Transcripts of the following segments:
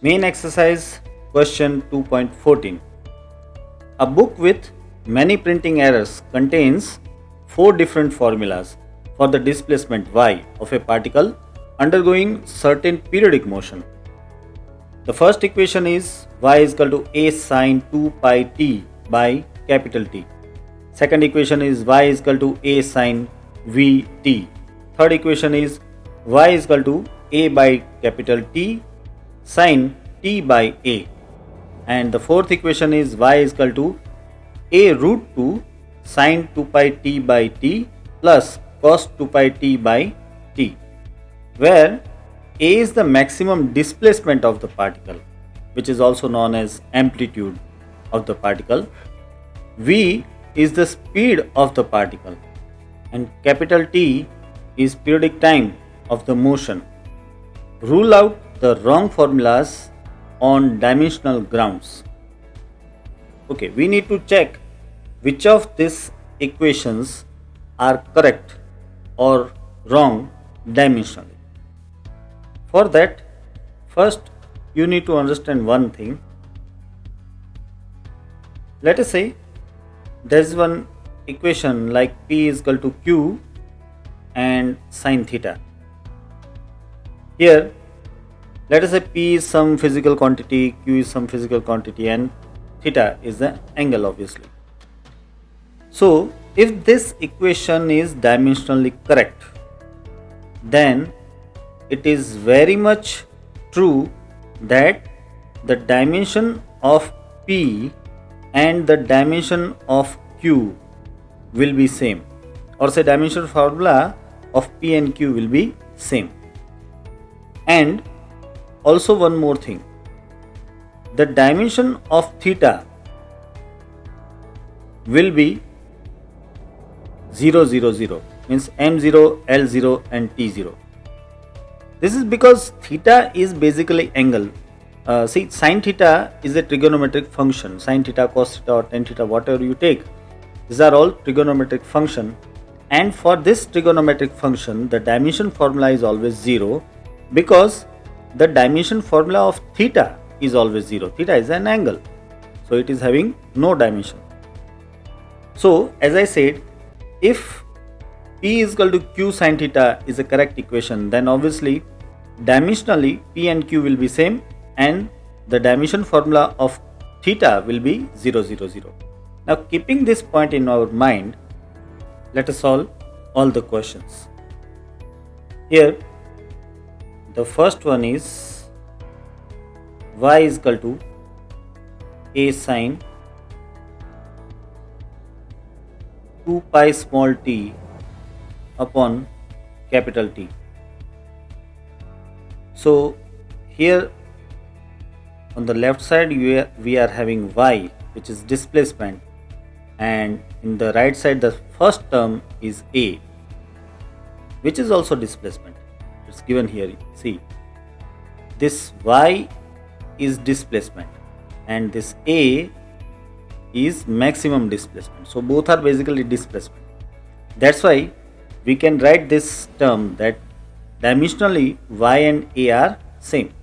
Main exercise question 2.14. A book with many printing errors contains four different formulas for the displacement y of a particle undergoing certain periodic motion. The first equation is y is equal to a sine 2 pi t by capital T. Second equation is y is equal to a sine v t. Third equation is y is equal to a by capital T sine t by a. And the fourth equation is y is equal to a root 2 sine 2 pi t by t plus cos 2 pi t by t, where a is the maximum displacement of the particle, which is also known as amplitude of the particle. V is the speed of the particle, and capital T is periodic time of the motion. Rule out the wrong formulas on dimensional grounds. Okay, we need to check which of these equations are correct or wrong dimensionally. For that, first you need to understand one thing. Let us say there is one equation like P is equal to Q and sine theta. Here, let us say P is some physical quantity, Q is some physical quantity, and theta is the angle, obviously. So, if this equation is dimensionally correct, then it is very much true that the dimension of P and the dimension of Q will be same, or say dimension formula of P and Q will be same. And also one more thing, the dimension of theta will be 0 0 0, means m0, l0 and t0. This is because theta is basically angle. See, sine theta is a trigonometric function. Sine theta, cos theta or tan theta, whatever you take, these are all trigonometric function. And for this trigonometric function, the dimension formula is always 0, because the dimension formula of theta is always 0. Theta is an angle, so it is having no dimension. So, as I said, if P is equal to Q sine theta is a correct equation, then obviously dimensionally P and Q will be same, and the dimension formula of theta will be 0 0 0. Now, keeping this point in our mind, let us solve all the questions. Here, the first one is y is equal to a sine 2 pi small t upon capital T. So here on the left side we are having y, which is displacement, and in the right side the first term is a, which is also displacement. It's given here. See, this y is displacement and this a is maximum displacement. So both are basically displacement. That's why we can write this term that dimensionally y and a are same.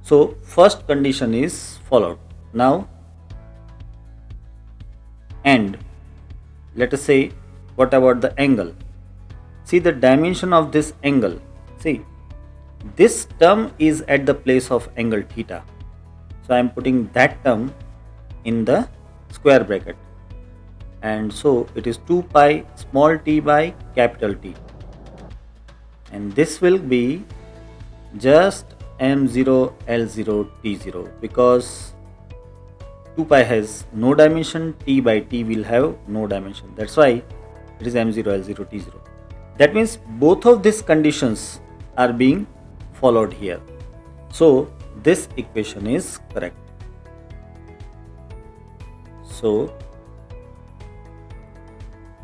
So first condition is followed. Now, and let us say, what about the angle? See the dimension of this angle. See, this term is at the place of angle theta. So I am putting that term in the square bracket, and so it is 2 pi small t by capital T, and this will be just m0 l0 t0, because 2 pi has no dimension, t by t will have no dimension. That's why it is m0 l0 t0. That means both of these conditions are being followed here. So this equation is correct. So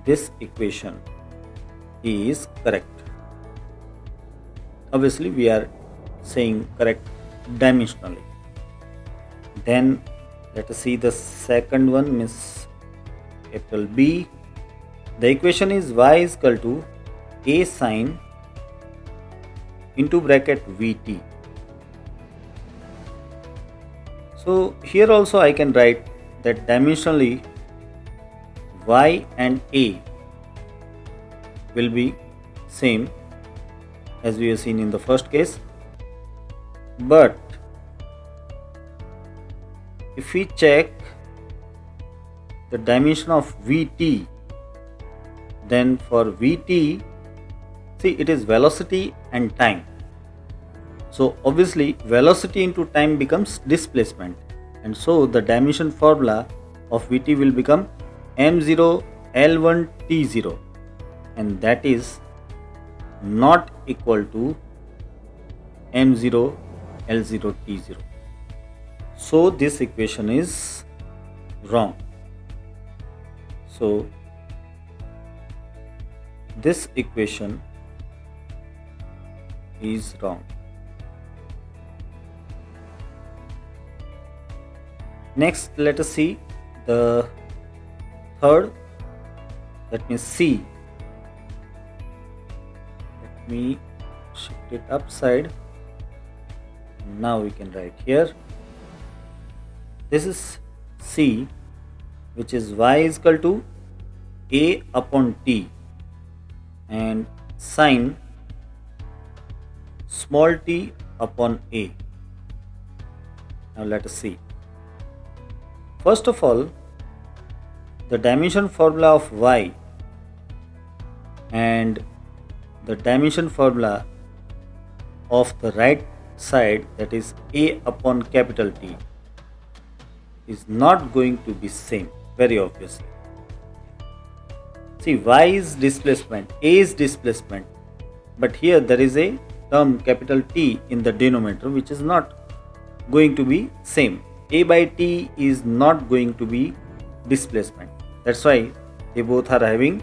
this equation is correct. Obviously we are saying correct dimensionally. Then let us see the second one, means capital B. The equation is y is equal to a sine into bracket vt. So here also I can write that dimensionally y and a will be same as we have seen in the first case, but if we check the dimension of vt, then for vt, see, it is velocity and time. So obviously velocity into time becomes displacement, and so the dimension formula of vt will become m0 l1 t0, and that is not equal to m0 l0 t0. So this equation is wrong. So this equation is wrong. Next, let us see the third, that means C. Let me shift it upside. Now we can write here. This is C, which is y is equal to a upon t and sine small t upon a. Now let us see. First of all, the dimension formula of y and the dimension formula of the right side, that is a upon capital T, is not going to be same, very obviously. See, y is displacement, a is displacement, but here there is a term capital T in the denominator which is not going to be same. A by t is not going to be displacement. That's why they both are having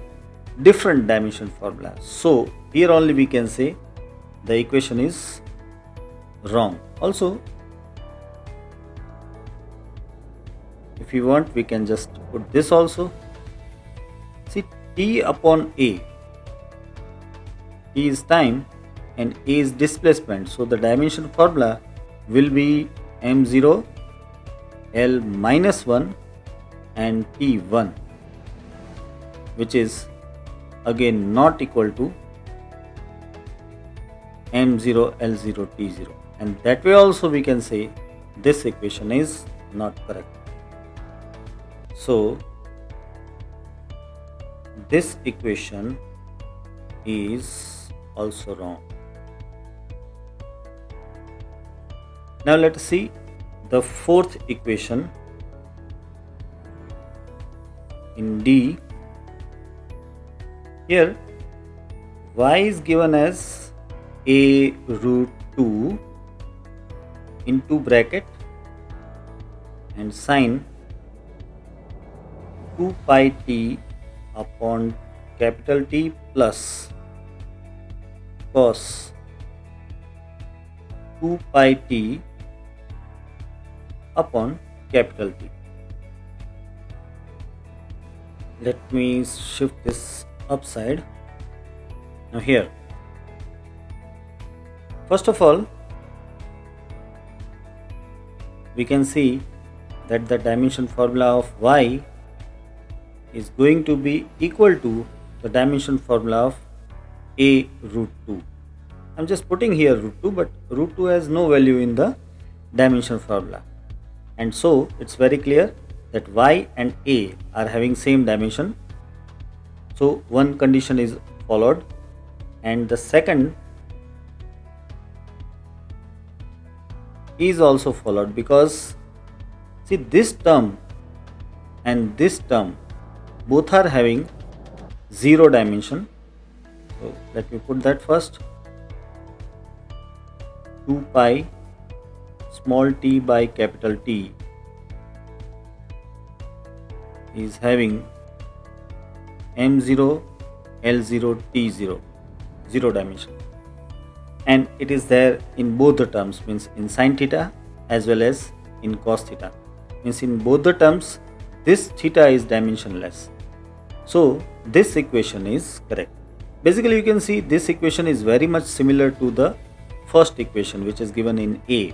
different dimension formula. So here only we can say the equation is wrong. Also, if you want, we can just put this also. See, t upon a, t is time and a is displacement, so the dimension formula will be m0 l minus 1 and t1, which is again not equal to m0 l0 t0, and that way also we can say this equation is not correct. So this equation is also wrong. Now let us see the fourth equation in D. Here y is given as a root 2 into bracket and sine 2 pi t upon capital T plus cos 2 pi t upon capital T. Let me shift this upside. Now here, first of all, we can see that the dimension formula of y is going to be equal to the dimension formula of a root 2. I'm just putting here root 2, but root 2 has no value in the dimension formula. And so it's very clear that y and a are having same dimension. So one condition is followed, and the second is also followed, because see, this term and this term both are having 0 dimension. So let me put that first. 2 pi small t by capital T is having m0 l0 t0, 0 dimension, and it is there in both the terms, means in sin theta as well as in cos theta, means in both the terms this theta is dimensionless. So this equation is correct. Basically you can see this equation is very much similar to the first equation which is given in A.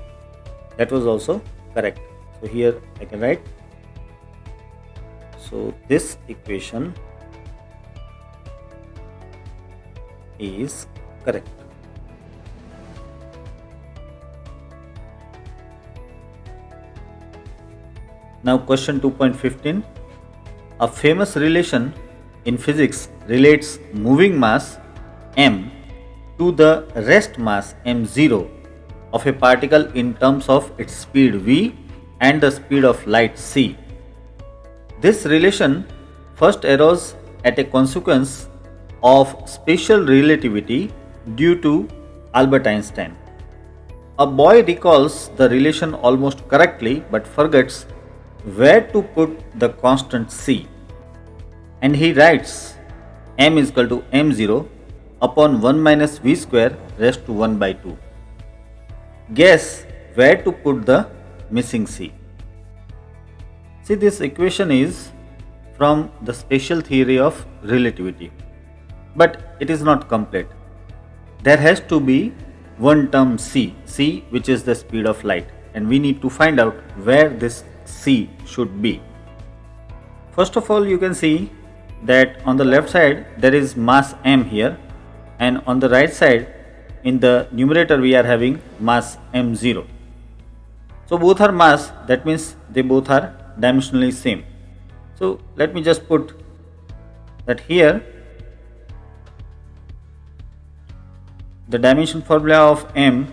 That was also correct. So here I can write, so this equation is correct. Now question 2.15. A famous relation in physics relates moving mass m to the rest mass m0 of a particle in terms of its speed v and the speed of light c. This relation first arose at a consequence of special relativity due to Albert Einstein. A boy recalls the relation almost correctly but forgets where to put the constant c, and he writes m is equal to m0 upon 1 minus v square raised to 1 by 2. Guess where to put the missing c. See, this equation is from the special theory of relativity, but it is not complete. There has to be one term c which is the speed of light, and we need to find out where this c should be. First of all, you can see that on the left side there is mass m here, and on the right side in the numerator we are having mass m0. So both are mass, that means they both are dimensionally same. So let me just put that here the dimension formula of m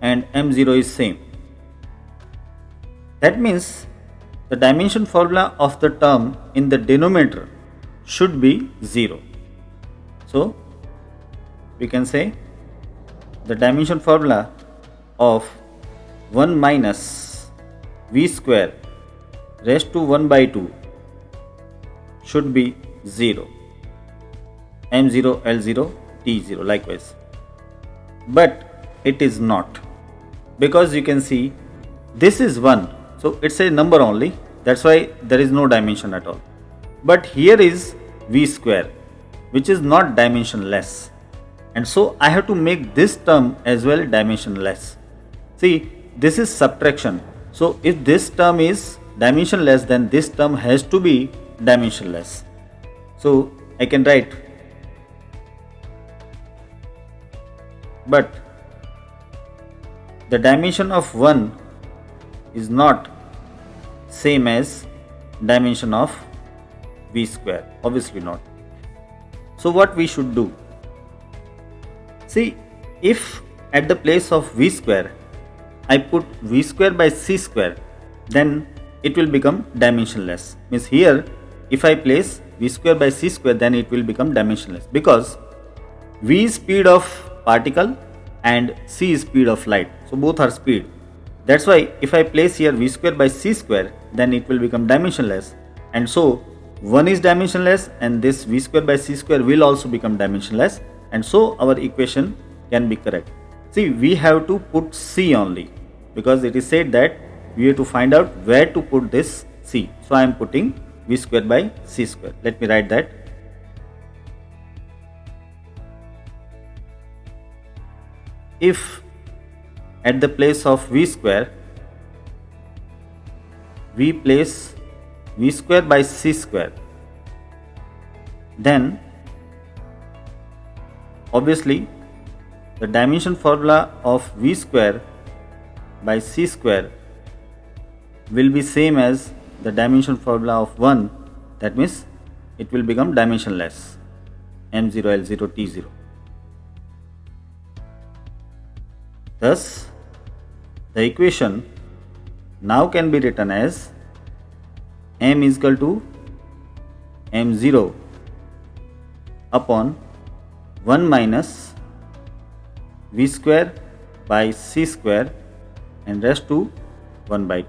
and m0 is same. That means the dimension formula of the term in the denominator should be 0. So we can say the dimension formula of 1 minus v square raised to 1 by 2 should be 0, m0, l0, t0 likewise. But it is not, because you can see this is 1, so it's a number only, that's why there is no dimension at all. But here is v square which is not dimensionless, and so I have to make this term as well dimensionless. See, this is subtraction, so if this term is dimensionless, then this term has to be dimensionless. So I can write, but the dimension of 1 is not same as dimension of v square, obviously not. So what we should do? See, if at the place of v square I put v square by c square, then it will become dimensionless. Means here if I place v square by c square, then it will become dimensionless, because v is speed of particle and c is speed of light, so both are speed. That's why if I place here v square by c square, then it will become dimensionless, and so 1 is dimensionless and this v square by c square will also become dimensionless, and so our equation can be correct. See, we have to put c only, because it is said that we have to find out where to put this c. So I am putting v square by c square. Let me write that. If at the place of v square we place v square by c square, then obviously the dimension formula of v square by c square will be same as the dimension formula of 1, that means it will become dimensionless, m0, l0, t0. Thus the equation now can be written as m is equal to m0 upon 1 minus v square by c square and raised to 1 by 2.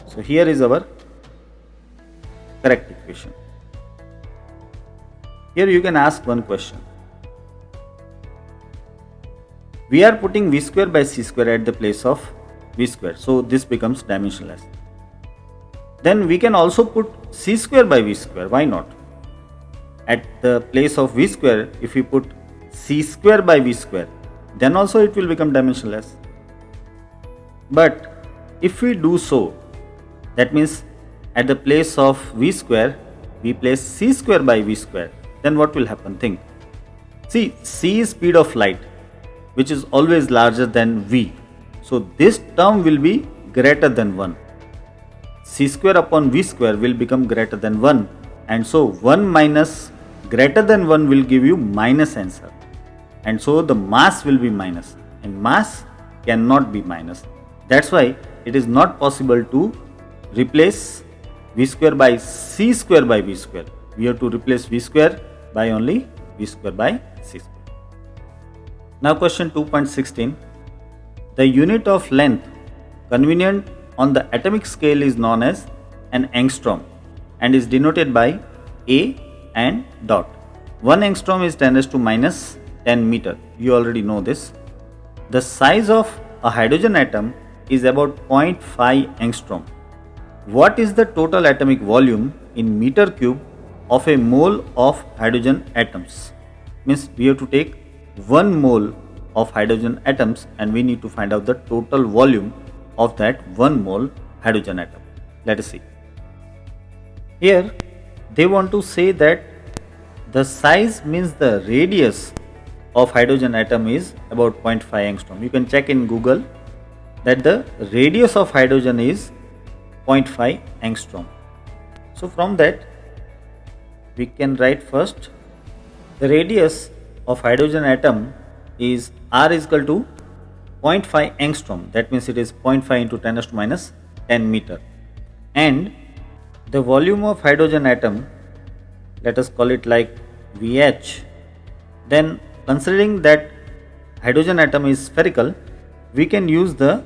So here is our correct equation. Here you can ask one question. We are putting v square by c square at the place of v square, so this becomes dimensionless. Then we can also put c square by v square, why not? At the place of v square, if we put c square by v square, then also it will become dimensionless. But if we do so, that means at the place of v square, we place c square by v square, then what will happen? Think. See, c is speed of light, which is always larger than v. So this term will be greater than 1. C square upon v square will become greater than 1, and so 1 minus greater than 1 will give you minus answer, and so the mass will be minus, and mass cannot be minus. That's why it is not possible to replace v square by c square by v square. We have to replace v square by only v square by c square. Now question 2.16. The unit of length convenient on the atomic scale is known as an angstrom and is denoted by A and dot. 1 angstrom is 10 raised to minus 10 meter. You already know this. The size of a hydrogen atom is about 0.5 angstrom. What is the total atomic volume in meter cube of a mole of hydrogen atoms? Means we have to take 1 mole of hydrogen atoms and we need to find out the total volume of that 1 mole hydrogen atom. Let us see. Here they want to say that the size means the radius of hydrogen atom is about 0.5 angstrom. You can check in Google that the radius of hydrogen is 0.5 angstrom. So from that we can write first the radius of hydrogen atom is r is equal to 0.5 angstrom. That means it is 0.5 into 10 raised to minus 10 meter. And the volume of hydrogen atom, let us call it like VH. Then considering that hydrogen atom is spherical, we can use the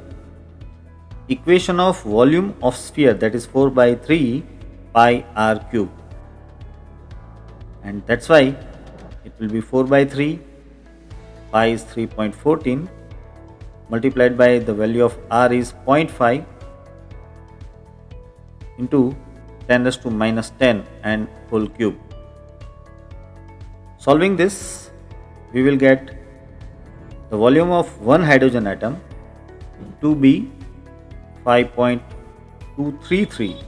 equation of volume of sphere, that is 4 by 3 pi r cube. And that's why it will be 4 by 3, pi is 3.14, multiplied by the value of r is 0.5 into 10 raised to minus 10 and whole cube. Solving this, we will get the volume of one hydrogen atom to be 5.233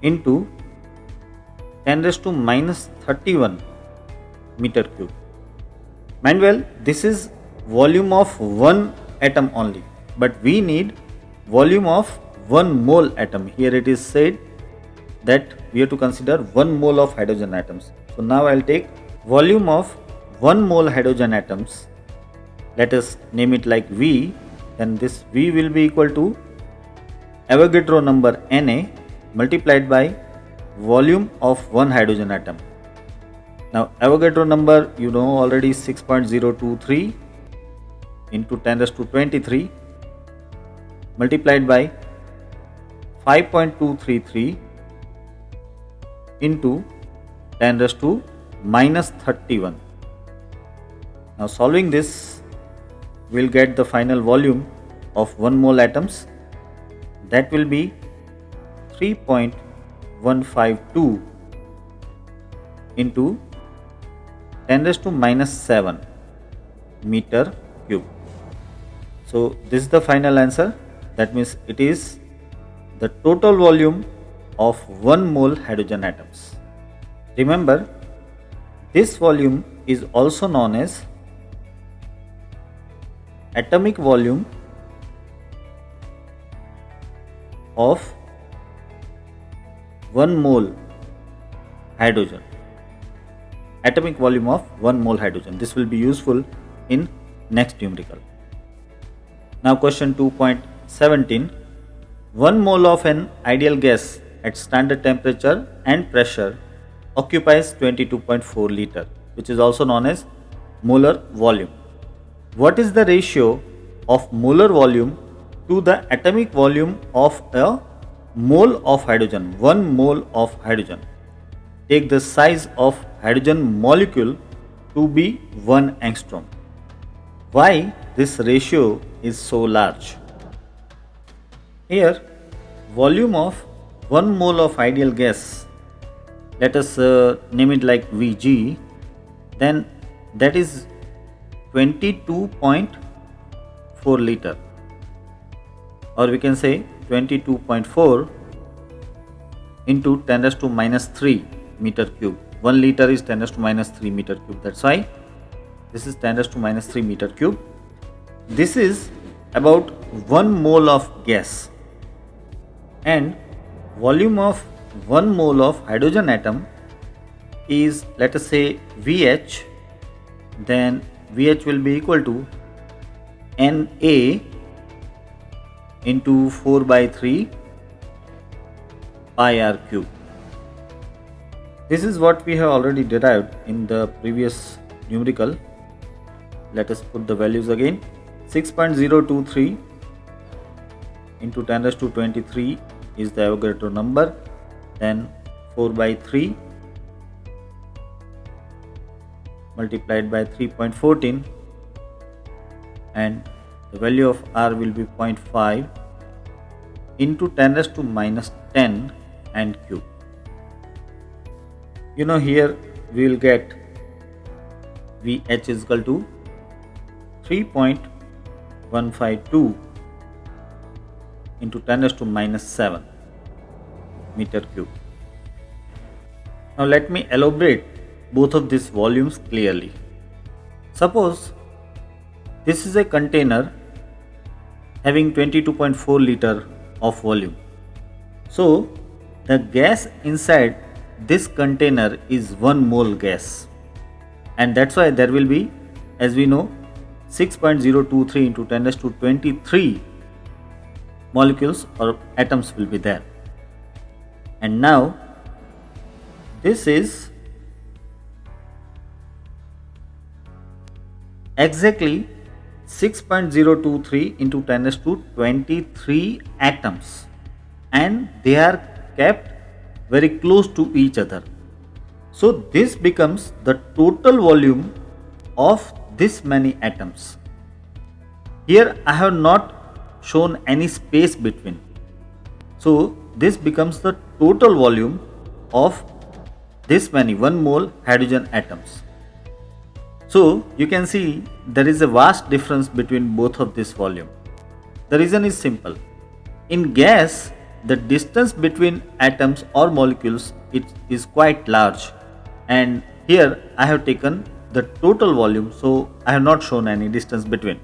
into 10 raised to minus 31 meter cube. Mind well, this is volume of one atom only, but we need volume of 1 mole atom. Here it is said that we have to consider 1 mole of hydrogen atoms. So now I will take volume of 1 mole hydrogen atoms. Let us name it like V. Then this V will be equal to Avogadro number Na multiplied by volume of 1 hydrogen atom. Now Avogadro number you know already 6.023 into 10 raised to 23 multiplied by 5.233 into 10 raised to minus 31. Now solving this, we will get the final volume of 1 mole atoms, that will be 3.152 into 10 raised to minus 7 meter cube. So this is the final answer. That means it is the total volume of 1 mole hydrogen atoms. Remember, this volume is also known as atomic volume of 1 mole hydrogen. Atomic volume of 1 mole hydrogen. This will be useful in next numerical. Now question 2.17. 1 mole of an ideal gas at standard temperature and pressure occupies 22.4 liter, which is also known as molar volume. What is the ratio of molar volume to the atomic volume of a mole of hydrogen? 1 mole of hydrogen. Take the size of hydrogen molecule to be 1 angstrom. Why this ratio is so large? Here, volume of 1 mole of ideal gas, let us name it like Vg, then that is 22.4 liter. or we can say 22.4 into 10 raised to minus 3 meter cube. 1 liter is 10 raised to minus 3 meter cube. That's why this is 10 raised to minus 3 meter cube. This is about 1 mole of gas, and volume of 1 mole of hydrogen atom is, let us say, VH. Then VH will be equal to Na into 4 by 3 pi r cube. This is what we have already derived in the previous numerical. Let us put the values again. 6.023 into 10 raised to 23 is the Avogadro number. Then 4 by 3 multiplied by 3.14, and the value of R will be 0.5 into 10 raised to minus 10 and cube. Here we will get VH is equal to 3.152 into 10 raised to minus 7 meter cube. Now let me elaborate both of these volumes clearly. Suppose this is a container having 22.4 liter of volume. So the gas inside this container is 1 mole gas, and that's why there will be, as we know, 6.023 into 10 raised to 23 molecules or atoms will be there. And now this is exactly 6.023 into 10 raised to 23 atoms, and they are kept very close to each other. So this becomes the total volume of this many atoms. Here I have not shown any space between. So this becomes the total volume of this many 1 mole hydrogen atoms. So you can see there is a vast difference between both of this volume. The reason is simple. In gas, the distance between atoms or molecules is quite large, and here I have taken the total volume, so I have not shown any distance between.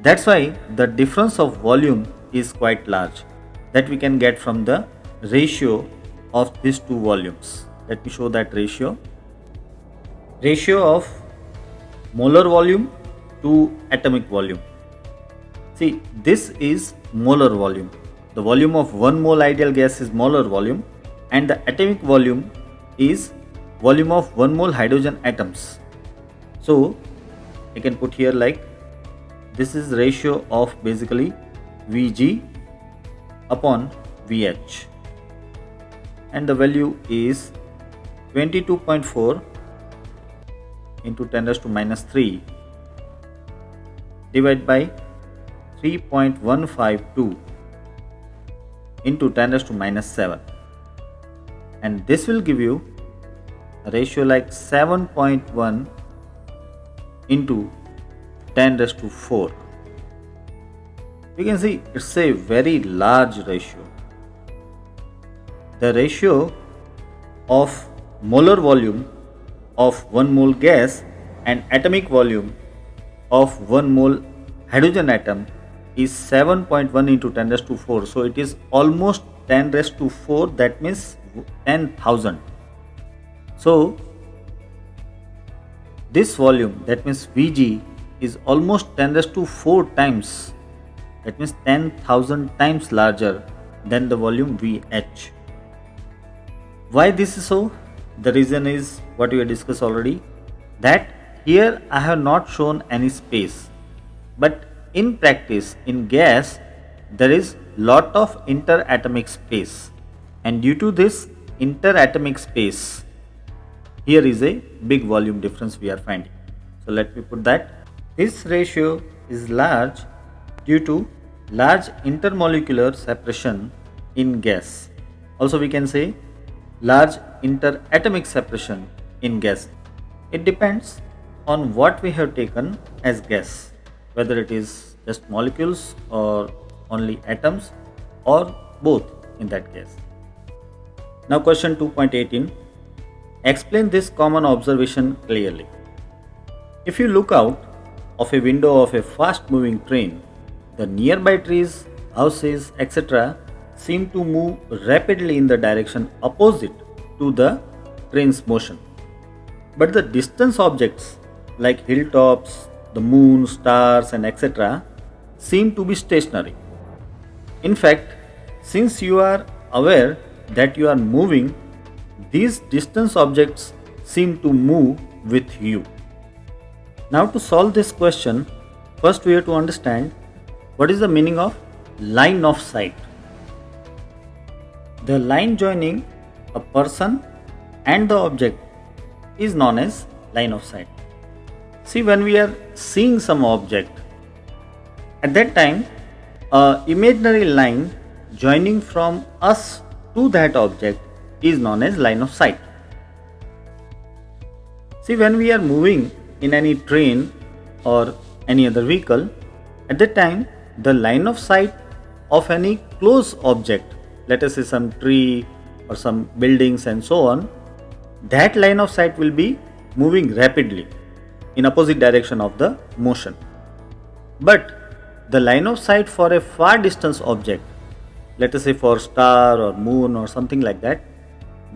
That's why the difference of volume is quite large, that we can get from the ratio of these two volumes. Let me show that ratio. Ratio of molar volume to atomic volume. See, this is molar volume. The volume of 1 mole ideal gas is molar volume, and the atomic volume is volume of 1 mole hydrogen atoms. So I can put here like this is ratio of basically Vg upon Vh, and the value is 22.4 into 10 raised to minus 3 divided by 3.152 into 10 raised to minus 7, and this will give you a ratio like 7.1 into 10 raised to 4. You can see it's a very large ratio. The ratio of molar volume of 1 mole gas and atomic volume of 1 mole hydrogen atom is 7.1 into 10 raised to 4. So it is almost 10 raised to 4, that means 10,000. So this volume, that means Vg, is almost 10 raised to 4 times, that means 10,000 times larger than the volume Vh. Why this is so? The reason is what we have discussed already, that here I have not shown any space, but in practice in gas there is lot of interatomic space, and due to this interatomic space here is a big volume difference we are finding. So let me put that. This ratio is large due to large intermolecular separation in gas. Also we can say large interatomic separation in gas. It depends on what we have taken as gas, whether it is just molecules or only atoms, or both in that case. Now question 2.18. Explain this common observation clearly. If you look out of a window of a fast moving train, the nearby trees, houses, etc. seem to move rapidly in the direction opposite to the train's motion. But the distance objects like hilltops, the moon, stars, and etc. seem to be stationary. In fact, since you are aware that you are moving, these distance objects seem to move with you. Now, to solve this question, first we have to understand what is the meaning of line of sight. The line joining a person and the object is known as line of sight. See, when we are seeing some object, at that time, a imaginary line joining from us to that object is known as line of sight. See, when we are moving in any train or any other vehicle, at that time the line of sight of any close object, let us say some tree or some buildings and so on, that line of sight will be moving rapidly in opposite direction of the motion. But the line of sight for a far distance object, let us say for star or moon or something like that,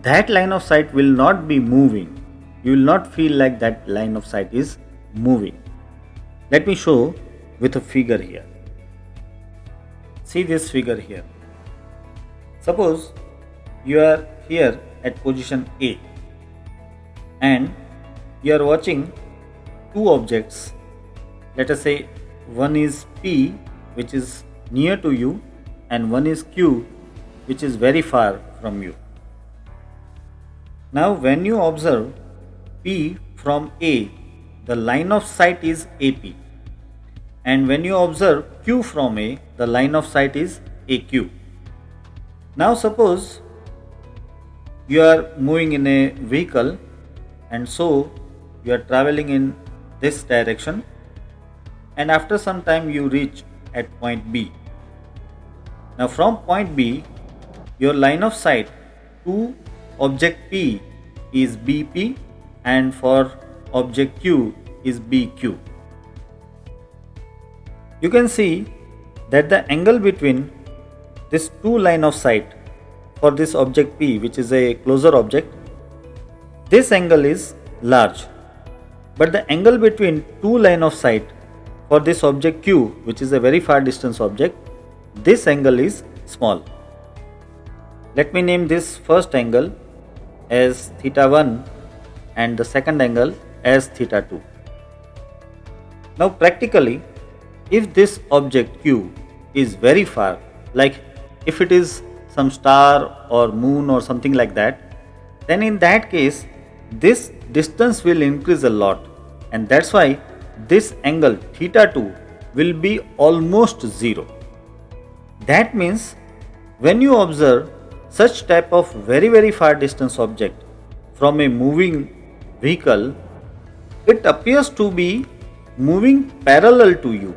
that line of sight will not be moving. You will not feel like that line of sight is moving. Let me show with a figure here. See this figure here. Suppose you are here at position A and you are watching two objects. Let us say one is P, which is near to you, and one is Q, which is very far from you. Now when you observe P from A, the line of sight is AP, and when you observe Q from A, the line of sight is AQ. Now suppose you are moving in a vehicle and so you are traveling in this direction, and after some time you reach at point B. Now from point B, your line of sight to object P is BP and for object Q is BQ. You can see that the angle between this two line of sight for this object P, which is a closer object, this angle is large, but the angle between two line of sight for this object Q, which is a very far distance object, this angle is small. Let me name this first angle as theta 1 and the second angle as theta 2. Now practically, if this object Q is very far, like if it is some star or moon or something like that, then in that case this distance will increase a lot, and that's why this angle theta 2 will be almost zero. That means when you observe such type of very far distance object from a moving vehicle, it appears to be moving parallel to you.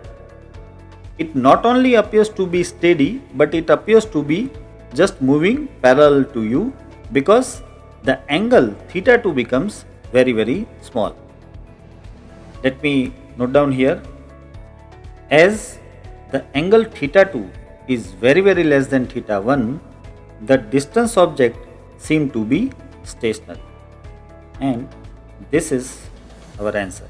It not only appears to be steady, but it appears to be just moving parallel to you, because the angle theta 2 becomes very small. Let me note down here, as the angle theta 2 is very less than theta 1, the distance object seem to be stationary, and this is our answer.